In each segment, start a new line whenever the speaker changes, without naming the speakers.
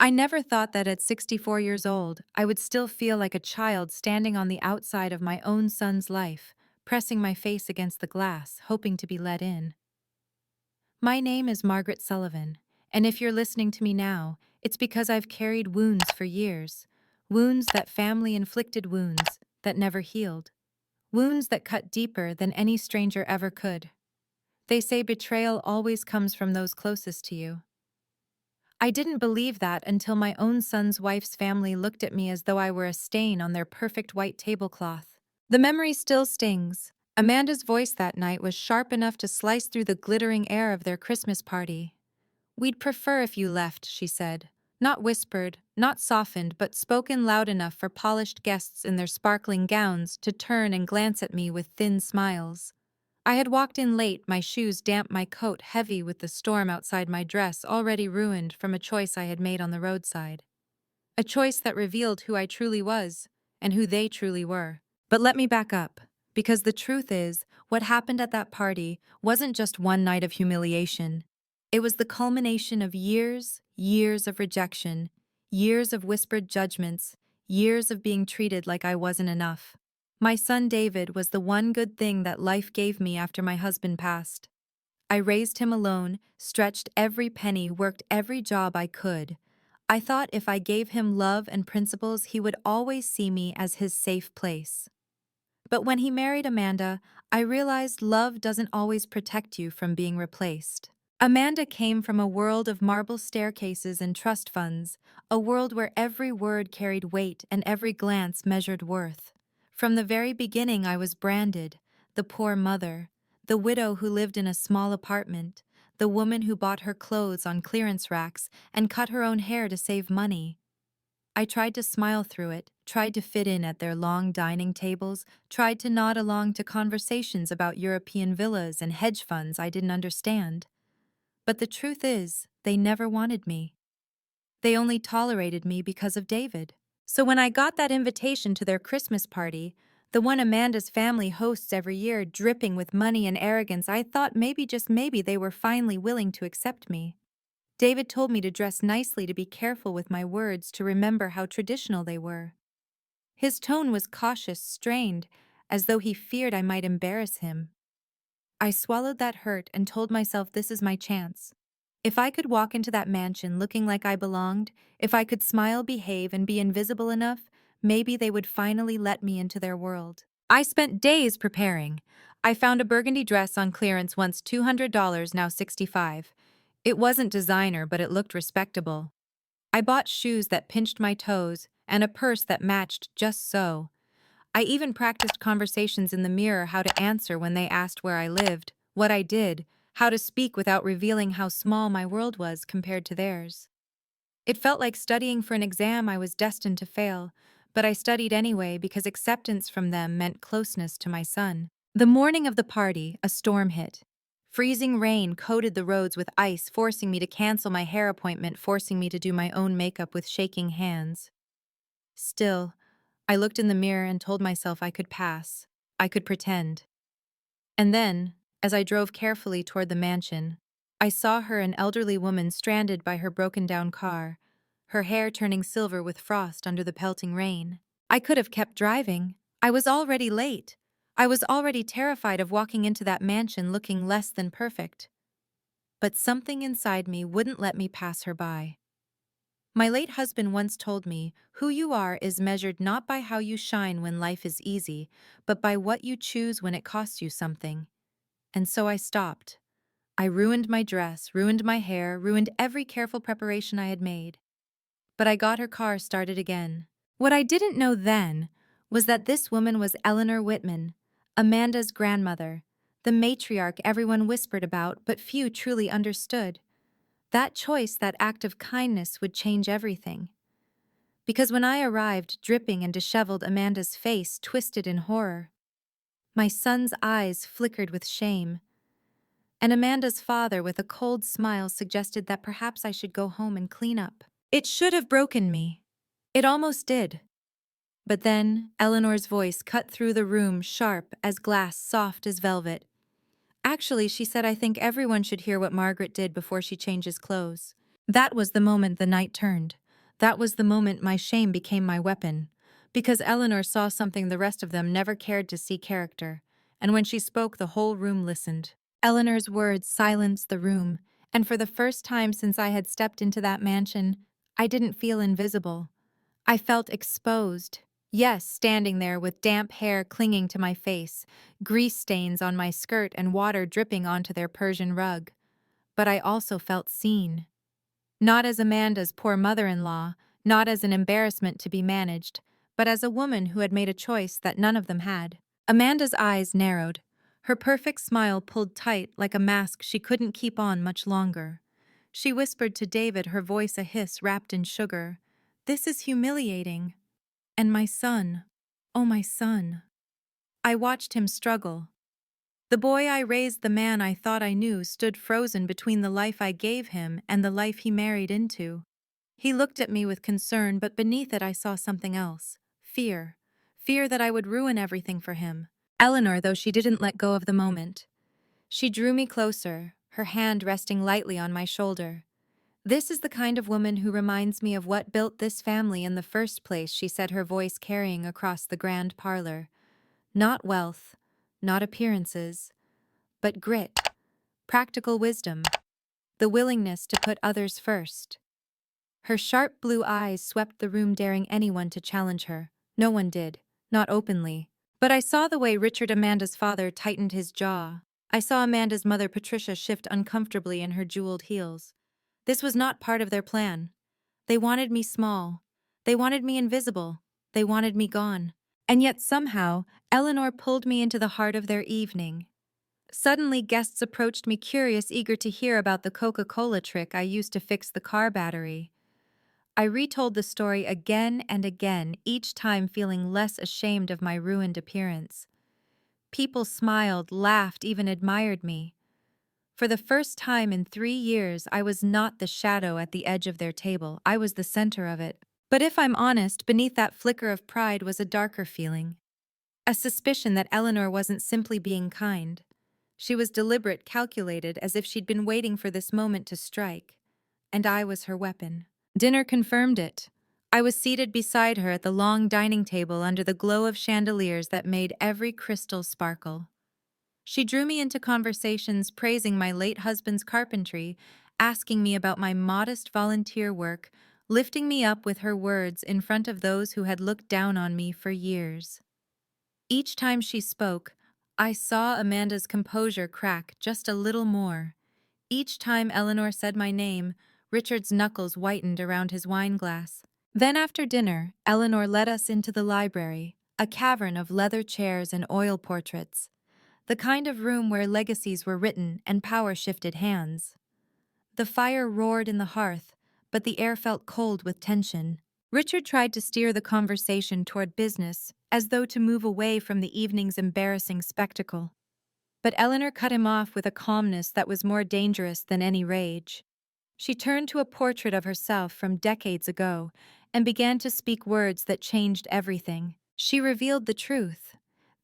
I never thought that at 64 years old, I would still feel like a child standing on the outside of my own son's life, pressing my face against the glass, hoping to be let in. My name is Margaret Sullivan, and if you're listening to me now, it's because I've carried wounds for years. Wounds that family inflicted wounds that never healed. Wounds that cut deeper than any stranger ever could. They say betrayal always comes from those closest to you. I didn't believe that until my own son's wife's family looked at me as though I were a stain on their perfect white tablecloth. The memory still stings. Amanda's voice that night was sharp enough to slice through the glittering air of their Christmas party. "We'd prefer if you left," she said. Not whispered, not softened, but spoken loud enough for polished guests in their sparkling gowns to turn and glance at me with thin smiles. I had walked in late, my shoes damp, my coat heavy with the storm outside, my dress already ruined from a choice I had made on the roadside. A choice that revealed who I truly was, and who they truly were. But let me back up, because the truth is, what happened at that party wasn't just one night of humiliation. It was the culmination of years of rejection, years of whispered judgments, years of being treated like I wasn't enough. My son David was the one good thing that life gave me after my husband passed. I raised him alone, stretched every penny, worked every job I could. I thought if I gave him love and principles, he would always see me as his safe place. But when he married Amanda, I realized love doesn't always protect you from being replaced. Amanda came from a world of marble staircases and trust funds, a world where every word carried weight and every glance measured worth. From the very beginning, I was branded the poor mother, the widow who lived in a small apartment, the woman who bought her clothes on clearance racks and cut her own hair to save money. I tried to smile through it, tried to fit in at their long dining tables, tried to nod along to conversations about European villas and hedge funds I didn't understand. But the truth is, they never wanted me. They only tolerated me because of David. So when I got that invitation to their Christmas party, the one Amanda's family hosts every year, dripping with money and arrogance, I thought maybe, just maybe, they were finally willing to accept me. David told me to dress nicely, to be careful with my words, to remember how traditional they were. His tone was cautious, strained, as though he feared I might embarrass him. I swallowed that hurt and told myself this is my chance. If I could walk into that mansion looking like I belonged, if I could smile, behave, and be invisible enough, maybe they would finally let me into their world. I spent days preparing. I found a burgundy dress on clearance once, $200, now $65. It wasn't designer, but it looked respectable. I bought shoes that pinched my toes and a purse that matched just so. I even practiced conversations in the mirror, how to answer when they asked where I lived, what I did, how to speak without revealing how small my world was compared to theirs. It felt like studying for an exam I was destined to fail, but I studied anyway because acceptance from them meant closeness to my son. The morning of the party, a storm hit. Freezing rain coated the roads with ice, forcing me to cancel my hair appointment, forcing me to do my own makeup with shaking hands. Still, I looked in the mirror and told myself I could pass. I could pretend. And then, as I drove carefully toward the mansion, I saw her, an elderly woman stranded by her broken-down car, her hair turning silver with frost under the pelting rain. I could have kept driving. I was already late. I was already terrified of walking into that mansion looking less than perfect. But something inside me wouldn't let me pass her by. My late husband once told me, "Who you are is measured not by how you shine when life is easy, but by what you choose when it costs you something." And so I stopped. I ruined my dress, ruined my hair, ruined every careful preparation I had made. But I got her car started again. What I didn't know then was that this woman was Eleanor Whitman, Amanda's grandmother, the matriarch everyone whispered about but few truly understood. That choice, that act of kindness, would change everything. Because when I arrived, dripping and disheveled, Amanda's face twisted in horror. My son's eyes flickered with shame. And Amanda's father, with a cold smile, suggested that perhaps I should go home and clean up. It should have broken me. It almost did. But then Eleanor's voice cut through the room, sharp as glass, soft as velvet. "Actually," she said, "I think everyone should hear what Margaret did before she changes clothes." That was the moment the night turned. That was the moment my shame became my weapon, because Eleanor saw something the rest of them never cared to see: character, and when she spoke, the whole room listened. Eleanor's words silenced the room, and for the first time since I had stepped into that mansion, I didn't feel invisible. I felt exposed. Yes, standing there with damp hair clinging to my face, grease stains on my skirt and water dripping onto their Persian rug. But I also felt seen. Not as Amanda's poor mother-in-law, not as an embarrassment to be managed, but as a woman who had made a choice that none of them had. Amanda's eyes narrowed. Her perfect smile pulled tight like a mask she couldn't keep on much longer. She whispered to David, her voice a hiss wrapped in sugar, "This is humiliating. And my son, oh my son." I watched him struggle. The boy I raised, the man I thought I knew, stood frozen between the life I gave him and the life he married into. He looked at me with concern, but beneath it I saw something else: fear. Fear that I would ruin everything for him. Eleanor, though she didn't let go of the moment. She drew me closer, her hand resting lightly on my shoulder. "This is the kind of woman who reminds me of what built this family in the first place," she said, her voice carrying across the grand parlor. "Not wealth, not appearances, but grit, practical wisdom, the willingness to put others first." Her sharp blue eyes swept the room, daring anyone to challenge her. No one did, not openly. But I saw the way Richard, Amanda's father, tightened his jaw. I saw Amanda's mother, Patricia, shift uncomfortably in her jeweled heels. This was not part of their plan. They wanted me small. They wanted me invisible. They wanted me gone. And yet somehow, Eleanor pulled me into the heart of their evening. Suddenly, guests approached me, curious, eager to hear about the Coca-Cola trick I used to fix the car battery. I retold the story again and again, each time feeling less ashamed of my ruined appearance. People smiled, laughed, even admired me. For the first time in 3 years, I was not the shadow at the edge of their table. I was the center of it. But if I'm honest, beneath that flicker of pride was a darker feeling. A suspicion that Eleanor wasn't simply being kind. She was deliberate, calculated, as if she'd been waiting for this moment to strike. And I was her weapon. Dinner confirmed it. I was seated beside her at the long dining table under the glow of chandeliers that made every crystal sparkle. She drew me into conversations praising my late husband's carpentry, asking me about my modest volunteer work, lifting me up with her words in front of those who had looked down on me for years. Each time she spoke, I saw Amanda's composure crack just a little more. Each time Eleanor said my name, Richard's knuckles whitened around his wineglass. Then after dinner, Eleanor led us into the library, a cavern of leather chairs and oil portraits. The kind of room where legacies were written and power shifted hands. The fire roared in the hearth, but the air felt cold with tension. Richard tried to steer the conversation toward business, as though to move away from the evening's embarrassing spectacle. But Eleanor cut him off with a calmness that was more dangerous than any rage. She turned to a portrait of herself from decades ago and began to speak words that changed everything. She revealed the truth,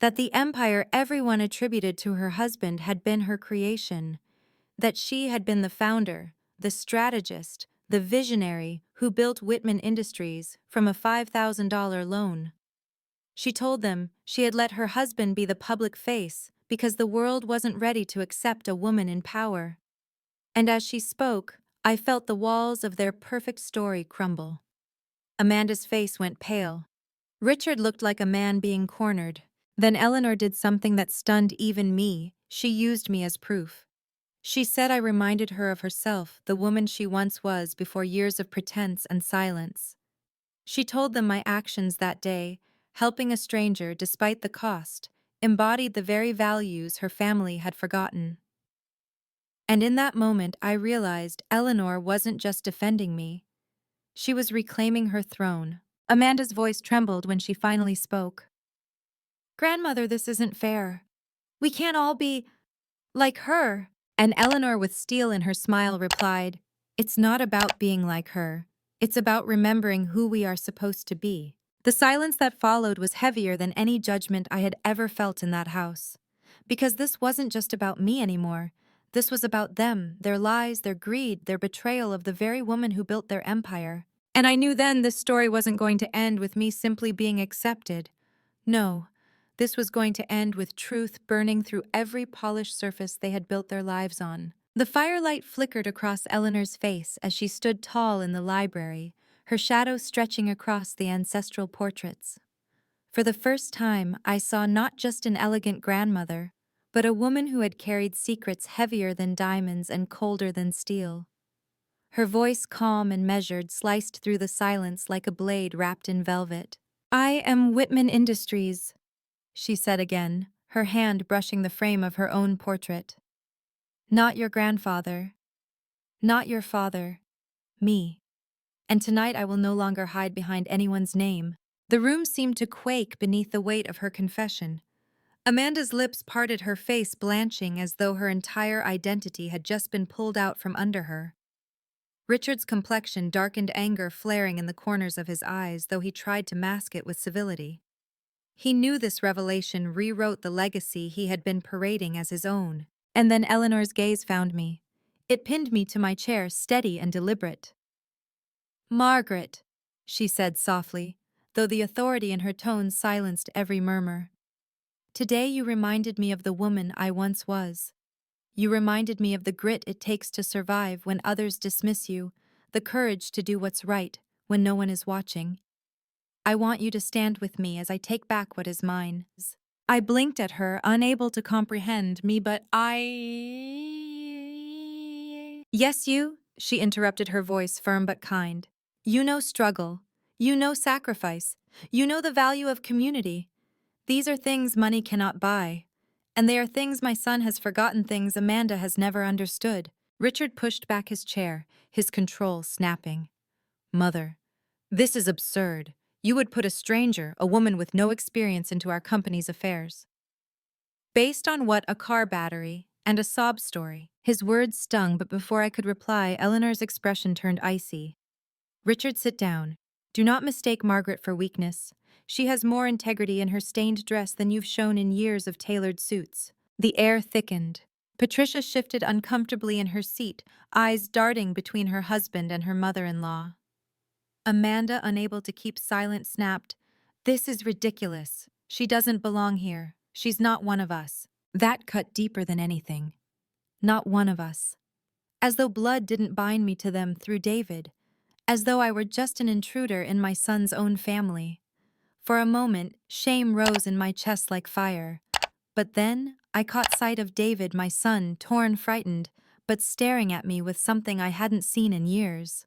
that the empire everyone attributed to her husband had been her creation, that she had been the founder, the strategist, the visionary who built Whitman Industries from a $5,000 loan. She told them she had let her husband be the public face because the world wasn't ready to accept a woman in power. And as she spoke, I felt the walls of their perfect story crumble. Amanda's face went pale. Richard looked like a man being cornered. Then Eleanor did something that stunned even me. She used me as proof. She said I reminded her of herself, the woman she once was before years of pretense and silence. She told them my actions that day, helping a stranger despite the cost, embodied the very values her family had forgotten. And in that moment I realized Eleanor wasn't just defending me. She was reclaiming her throne. Amanda's voice trembled when she finally spoke. "Grandmother, this isn't fair. We can't all be like her." And Eleanor, with steel in her smile, replied, "It's not about being like her. It's about remembering who we are supposed to be." The silence that followed was heavier than any judgment I had ever felt in that house. Because this wasn't just about me anymore. This was about them, their lies, their greed, their betrayal of the very woman who built their empire. And I knew then this story wasn't going to end with me simply being accepted. No, this was going to end with truth burning through every polished surface they had built their lives on. The firelight flickered across Eleanor's face as she stood tall in the library, her shadow stretching across the ancestral portraits. For the first time, I saw not just an elegant grandmother, but a woman who had carried secrets heavier than diamonds and colder than steel. Her voice, calm and measured, sliced through the silence like a blade wrapped in velvet. "I am Whitman Industries," she said again, her hand brushing the frame of her own portrait. "Not your grandfather. Not your father. Me. And tonight I will no longer hide behind anyone's name." The room seemed to quake beneath the weight of her confession. Amanda's lips parted, her face blanching as though her entire identity had just been pulled out from under her. Richard's complexion darkened, anger flaring in the corners of his eyes, though he tried to mask it with civility. He knew this revelation rewrote the legacy he had been parading as his own. And then Eleanor's gaze found me. It pinned me to my chair, steady and deliberate. "Margaret," she said softly, though the authority in her tone silenced every murmur. "Today you reminded me of the woman I once was. You reminded me of the grit it takes to survive when others dismiss you, the courage to do what's right when no one is watching. I want you to stand with me as I take back what is mine." I blinked at her, unable to comprehend me, but "Yes, you," she interrupted, her voice firm but kind. "You know struggle. You know sacrifice. You know the value of community. These are things money cannot buy. And they are things my son has forgotten, things Amanda has never understood." Richard pushed back his chair, his control snapping. "Mother, this is absurd. You would put a stranger, a woman with no experience, into our company's affairs. Based on what? A car battery and a sob story." His words stung, but before I could reply, Eleanor's expression turned icy. "Richard, sit down. Do not mistake Margaret for weakness. She has more integrity in her stained dress than you've shown in years of tailored suits." The air thickened. Patricia shifted uncomfortably in her seat, eyes darting between her husband and her mother-in-law. Amanda, unable to keep silent, snapped, "This is ridiculous. She doesn't belong here. She's not one of us." That cut deeper than anything. Not one of us. As though blood didn't bind me to them through David. As though I were just an intruder in my son's own family. For a moment, shame rose in my chest like fire. But then, I caught sight of David, my son, torn, frightened, but staring at me with something I hadn't seen in years.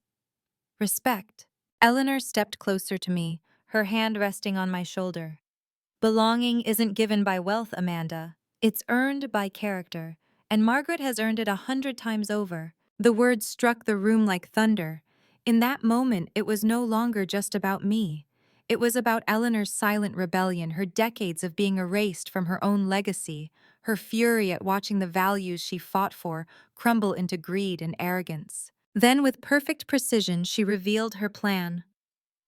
Respect. Eleanor stepped closer to me, her hand resting on my shoulder. "Belonging isn't given by wealth, Amanda. It's earned by character, and Margaret has earned it 100 times over." The words struck the room like thunder. In that moment, it was no longer just about me. It was about Eleanor's silent rebellion, her decades of being erased from her own legacy, her fury at watching the values she fought for crumble into greed and arrogance. Then, with perfect precision, she revealed her plan.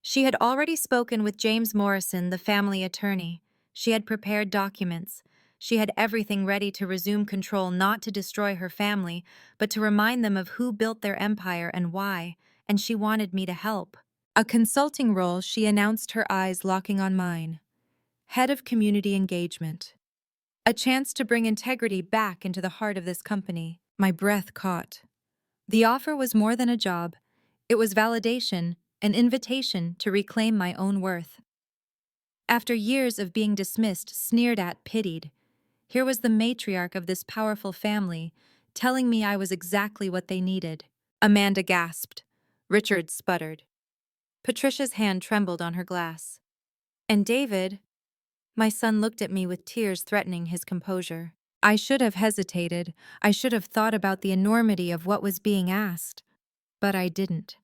She had already spoken with James Morrison, the family attorney. She had prepared documents. She had everything ready to resume control, not to destroy her family, but to remind them of who built their empire and why, and she wanted me to help. A consulting role, she announced, her eyes locking on mine. Head of Community Engagement. A chance to bring integrity back into the heart of this company. My breath caught. The offer was more than a job. It was validation, an invitation to reclaim my own worth. After years of being dismissed, sneered at, pitied, here was the matriarch of this powerful family, telling me I was exactly what they needed. Amanda gasped. Richard sputtered. Patricia's hand trembled on her glass. "And David?" My son looked at me with tears threatening his composure. I should have hesitated. I should have thought about the enormity of what was being asked. But I didn't.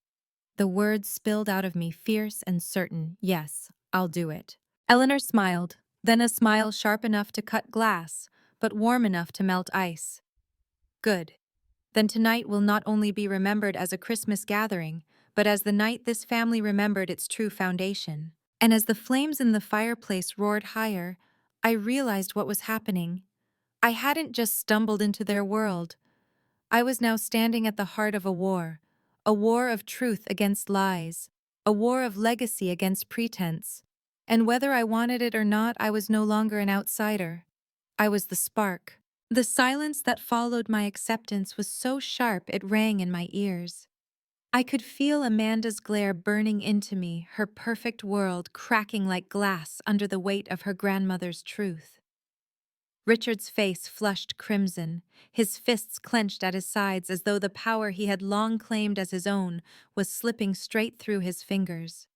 The words spilled out of me, fierce and certain. "Yes, I'll do it." Eleanor smiled, then a smile sharp enough to cut glass, but warm enough to melt ice. "Good. Then tonight will not only be remembered as a Christmas gathering, but as the night this family remembered its true foundation." And as the flames in the fireplace roared higher, I realized what was happening. I hadn't just stumbled into their world. I was now standing at the heart of a war of truth against lies, a war of legacy against pretense. And whether I wanted it or not, I was no longer an outsider. I was the spark. The silence that followed my acceptance was so sharp it rang in my ears. I could feel Amanda's glare burning into me, her perfect world cracking like glass under the weight of her grandmother's truth. Richard's face flushed crimson, his fists clenched at his sides as though the power he had long claimed as his own was slipping straight through his fingers.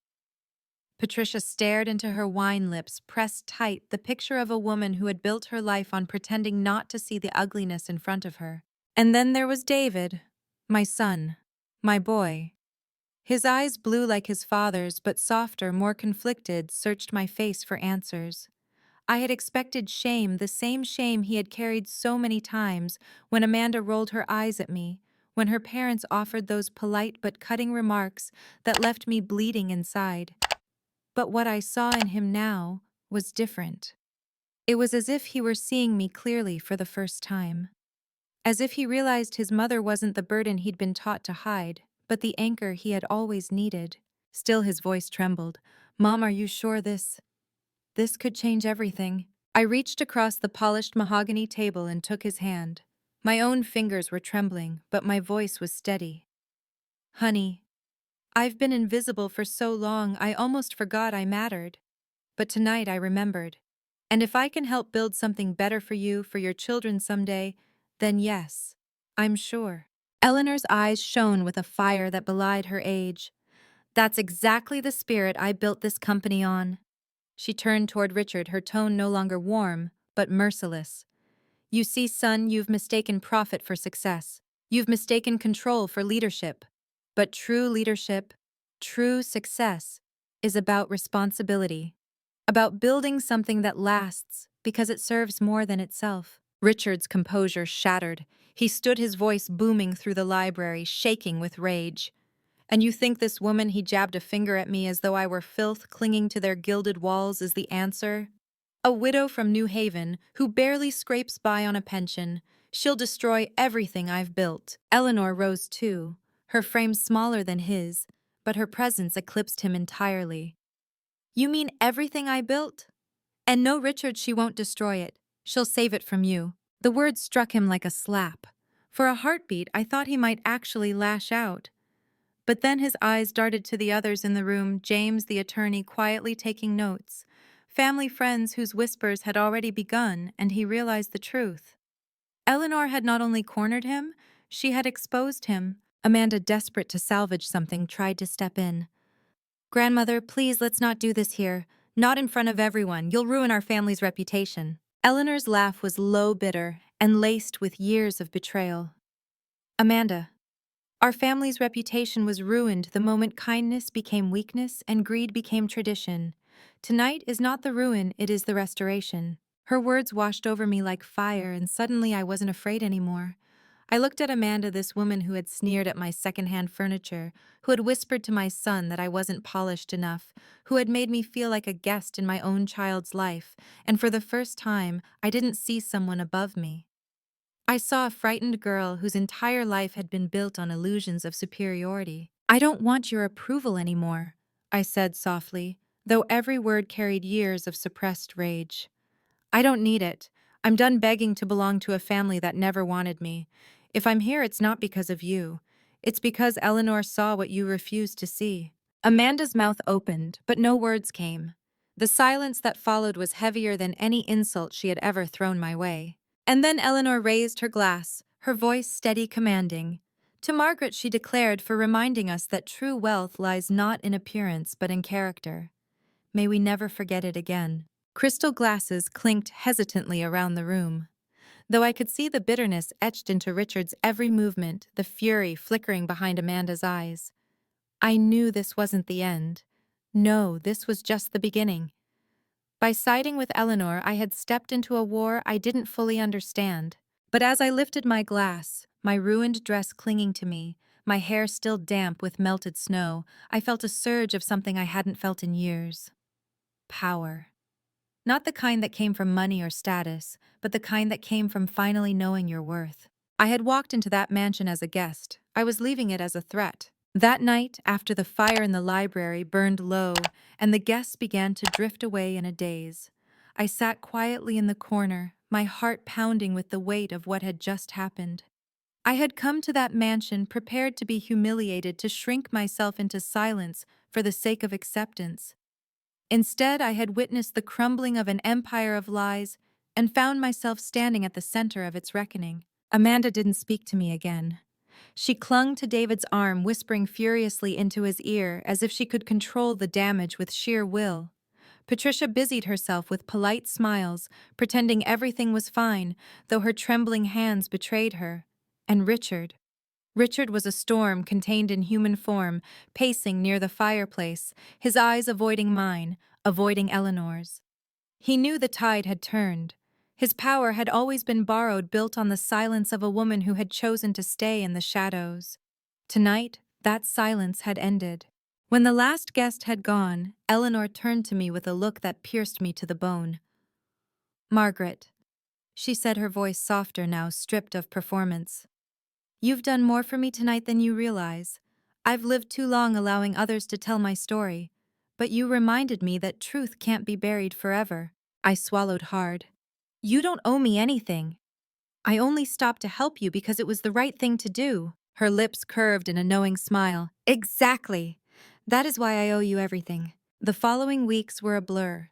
Patricia stared into her wine lips, pressed tight, the picture of a woman who had built her life on pretending not to see the ugliness in front of her. And then there was David, my son, my boy. His eyes, blue like his father's, but softer, more conflicted, searched my face for answers. I had expected shame, the same shame he had carried so many times, when Amanda rolled her eyes at me, when her parents offered those polite but cutting remarks that left me bleeding inside. But what I saw in him now was different. It was as if he were seeing me clearly for the first time. As if he realized his mother wasn't the burden he'd been taught to hide, but the anchor he had always needed. Still his voice trembled. "Mom, are you sure this could change everything?" I reached across the polished mahogany table and took his hand. My own fingers were trembling, but my voice was steady. "Honey, I've been invisible for so long I almost forgot I mattered. But tonight I remembered. And if I can help build something better for you, for your children someday, then yes, I'm sure." Eleanor's eyes shone with a fire that belied her age. "That's exactly the spirit I built this company on." She turned toward Richard, her tone no longer warm, but merciless. "You see, son, you've mistaken profit for success. You've mistaken control for leadership. But true leadership, true success, is about responsibility. About building something that lasts because it serves more than itself." Richard's composure shattered. He stood, his voice booming through the library, shaking with rage. "And you think this woman," he jabbed a finger at me as though I were filth clinging to their gilded walls, "is the answer? A widow from New Haven who barely scrapes by on a pension. She'll destroy everything I've built." Eleanor rose too, her frame smaller than his, but her presence eclipsed him entirely. "You mean everything I built? And no, Richard, she won't destroy it. She'll save it from you." The words struck him like a slap. For a heartbeat, I thought he might actually lash out. But then his eyes darted to the others in the room, James, the attorney, quietly taking notes. Family friends whose whispers had already begun, and he realized the truth. Eleanor had not only cornered him, she had exposed him. Amanda, desperate to salvage something, tried to step in. "Grandmother, please, let's not do this here. Not in front of everyone. You'll ruin our family's reputation." Eleanor's laugh was low, bitter, and laced with years of betrayal. "Amanda, our family's reputation was ruined the moment kindness became weakness and greed became tradition. Tonight is not the ruin, it is the restoration." Her words washed over me like fire, and suddenly I wasn't afraid anymore. I looked at Amanda, this woman who had sneered at my secondhand furniture, who had whispered to my son that I wasn't polished enough, who had made me feel like a guest in my own child's life, and for the first time, I didn't see someone above me. I saw a frightened girl whose entire life had been built on illusions of superiority. "I don't want your approval anymore," I said softly, though every word carried years of suppressed rage. "I don't need it. I'm done begging to belong to a family that never wanted me. If I'm here, it's not because of you. It's because Eleanor saw what you refused to see." Amanda's mouth opened, but no words came. The silence that followed was heavier than any insult she had ever thrown my way. And then Eleanor raised her glass, her voice steady, commanding. "To Margaret," she declared, "for reminding us that true wealth lies not in appearance but in character. May we never forget it again." Crystal glasses clinked hesitantly around the room. Though I could see the bitterness etched into Richard's every movement, the fury flickering behind Amanda's eyes. I knew this wasn't the end. No, this was just the beginning. By siding with Eleanor, I had stepped into a war I didn't fully understand. But as I lifted my glass, my ruined dress clinging to me, my hair still damp with melted snow, I felt a surge of something I hadn't felt in years. Power. Not the kind that came from money or status, but the kind that came from finally knowing your worth. I had walked into that mansion as a guest. I was leaving it as a threat. That night, after the fire in the library burned low and the guests began to drift away in a daze, I sat quietly in the corner, my heart pounding with the weight of what had just happened. I had come to that mansion prepared to be humiliated, to shrink myself into silence for the sake of acceptance. Instead, I had witnessed the crumbling of an empire of lies and found myself standing at the center of its reckoning. Amanda didn't speak to me again. She clung to David's arm, whispering furiously into his ear as if she could control the damage with sheer will. Patricia busied herself with polite smiles, pretending everything was fine, though her trembling hands betrayed her. And Richard. Richard was a storm contained in human form, pacing near the fireplace, his eyes avoiding mine, avoiding Eleanor's. He knew the tide had turned. His power had always been borrowed, built on the silence of a woman who had chosen to stay in the shadows. Tonight, that silence had ended. When the last guest had gone, Eleanor turned to me with a look that pierced me to the bone. "Margaret," she said, her voice softer now, stripped of performance. "You've done more for me tonight than you realize. I've lived too long allowing others to tell my story, but you reminded me that truth can't be buried forever." I swallowed hard. "You don't owe me anything. I only stopped to help you because it was the right thing to do." Her lips curved in a knowing smile. "Exactly. That is why I owe you everything." The following weeks were a blur.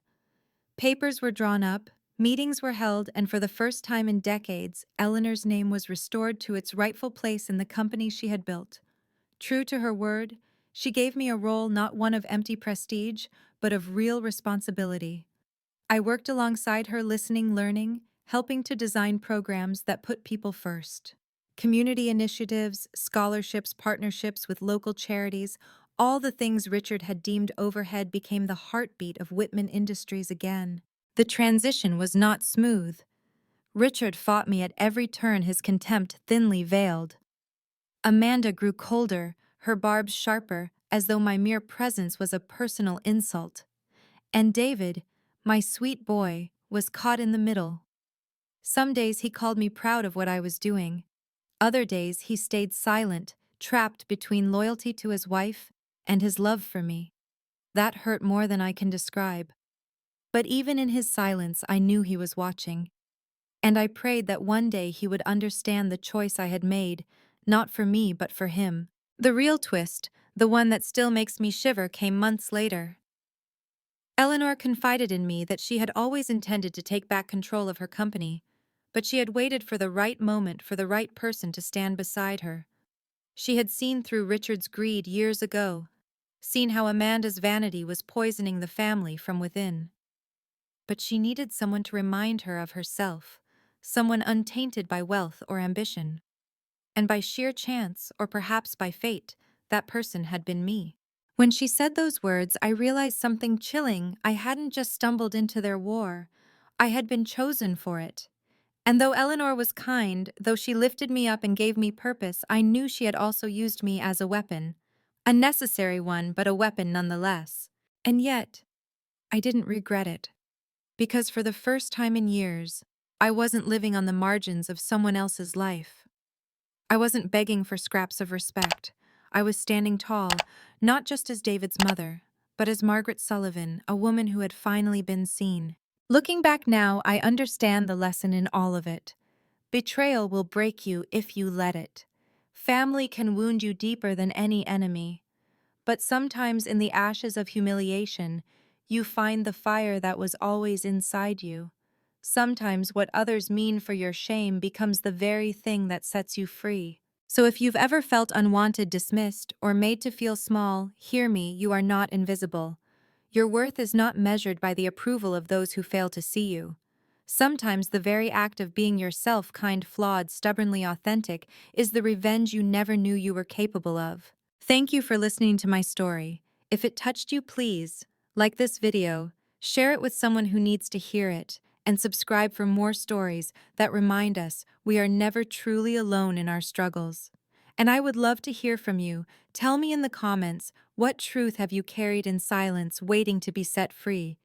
Papers were drawn up, meetings were held, and for the first time in decades, Eleanor's name was restored to its rightful place in the company she had built. True to her word, she gave me a role, not one of empty prestige, but of real responsibility. I worked alongside her, listening, learning, helping to design programs that put people first. Community initiatives, scholarships, partnerships with local charities, all the things Richard had deemed overhead became the heartbeat of Whitman Industries again. The transition was not smooth. Richard fought me at every turn, his contempt thinly veiled. Amanda grew colder, her barbs sharper, as though my mere presence was a personal insult. And David, my sweet boy, was caught in the middle. Some days he called me proud of what I was doing. Other days he stayed silent, trapped between loyalty to his wife and his love for me. That hurt more than I can describe. But even in his silence, I knew he was watching. And I prayed that one day he would understand the choice I had made, not for me but for him. The real twist, the one that still makes me shiver, came months later. Eleanor confided in me that she had always intended to take back control of her company, but she had waited for the right moment, for the right person to stand beside her. She had seen through Richard's greed years ago, seen how Amanda's vanity was poisoning the family from within. But she needed someone to remind her of herself, someone untainted by wealth or ambition. And by sheer chance, or perhaps by fate, that person had been me. When she said those words, I realized something chilling. I hadn't just stumbled into their war. I had been chosen for it. And though Eleanor was kind, though she lifted me up and gave me purpose, I knew she had also used me as a weapon. A necessary one, but a weapon nonetheless. And yet, I didn't regret it. Because for the first time in years, I wasn't living on the margins of someone else's life. I wasn't begging for scraps of respect. I was standing tall, not just as David's mother, but as Margaret Sullivan, a woman who had finally been seen. Looking back now, I understand the lesson in all of it. Betrayal will break you if you let it. Family can wound you deeper than any enemy. But sometimes in the ashes of humiliation, you find the fire that was always inside you. Sometimes what others mean for your shame becomes the very thing that sets you free. So if you've ever felt unwanted, dismissed, or made to feel small, hear me, you are not invisible. Your worth is not measured by the approval of those who fail to see you. Sometimes the very act of being yourself, kind, flawed, stubbornly authentic, is the revenge you never knew you were capable of. Thank you for listening to my story. If it touched you, please like this video, share it with someone who needs to hear it, and subscribe for more stories that remind us we are never truly alone in our struggles. And I would love to hear from you. Tell me in the comments, what truth have you carried in silence, waiting to be set free?